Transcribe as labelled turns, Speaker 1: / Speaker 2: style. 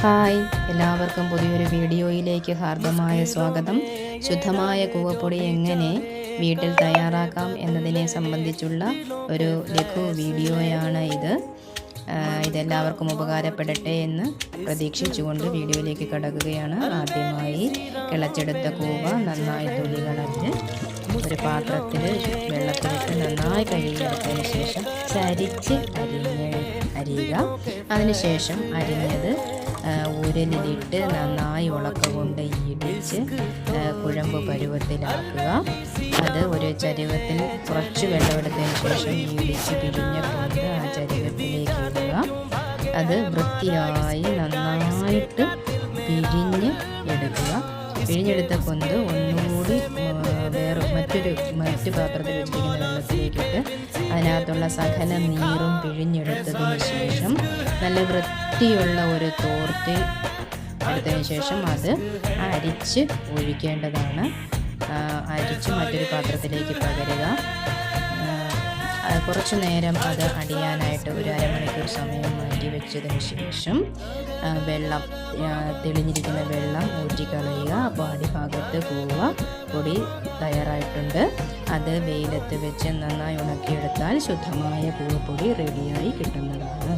Speaker 1: Hi, എല്ലാവർക്കും പുതിയൊരു വീഡിയോയിലേക്ക് ഹാർദമായ സ്വാഗതം. ശുദ്ധമായ കൂവപ്പൊടി എങ്ങനെ വീട്ടിൽ തയ്യാറാക്കാം എന്നതിനെ സംബന്ധിച്ചുള്ള ഒരു ലഘു വീഡിയോയാണ് ഇത്. ഇതെല്ലാവർക്കും ഉപകാരപ്പെടട്ടെ എന്ന് പ്രതീക്ഷിച്ചുകൊണ്ട് വീഡിയോയിലേക്ക് കടക്കുകയാണ്. ആദ്യമായി കിളച്ചെടുത്ത കൂവ നന്നായി തൊലി കളഞ്ഞ് ഒരു പാത്രത്തിൽ വെള്ളത്തിലിട്ട് നന്നായി കഴുകിയെടുത്തതിന് ശേഷം ചരിച്ച് അരിയുക. അതിനുശേഷം അരിഞ്ഞത് ഉരലിലിട്ട് നന്നായി ഉളക്ക കൊണ്ട് ഇടിച്ച് കുഴമ്പ് പരുവത്തിലാക്കുക. അത് ഒരു ചരുവത്തിൽ കുറച്ച് വെള്ളമെടുത്തതിന് ശേഷം ഇടിച്ച് പിഴിഞ്ഞ കൊണ്ട് ആ ചരുവത്തിലേക്ക് ഇടുക. അത് വൃത്തിയായി നന്നായിട്ട് പിഴിഞ്ഞ് എടുക്കുക. പിഴിഞ്ഞെടുത്ത കൊന്ത് ഒന്നുകൂടി മറ്റു പാത്രത്തിൽ വെച്ചിരിക്കുന്ന വെള്ളത്തിലേക്കിട്ട് അതിനകത്തുള്ള സകല നീറും പിഴിഞ്ഞെടുത്തതിന് ശേഷം നല്ല വൃത്തിയുള്ള ഒരു തോർത്തി എടുത്തതിന് ശേഷം അത് അരിച്ച് ഒഴിക്കേണ്ടതാണ്. അരിച്ച് മറ്റൊരു പാത്രത്തിലേക്ക് പകരുക. കുറച്ചു നേരം അത് അടിയാനായിട്ട് ഒരു അരമണിക്കൂർ സമയം മാറ്റി വെച്ചതിന് ശേഷം വെള്ളം തെളിഞ്ഞിരിക്കുന്ന വെള്ളം ഊറ്റിക്കളയുക. അപ്പോൾ അടിഭാഗത്ത് കൂവ പൊടി തയ്യാറായിട്ടുണ്ട്. അത് വെയിലത്ത് വെച്ച് നന്നായി ഉണക്കിയെടുത്താൽ ശുദ്ധമായ കൂവപ്പൊടി റെഡിയായി കിട്ടുന്നതാണ്.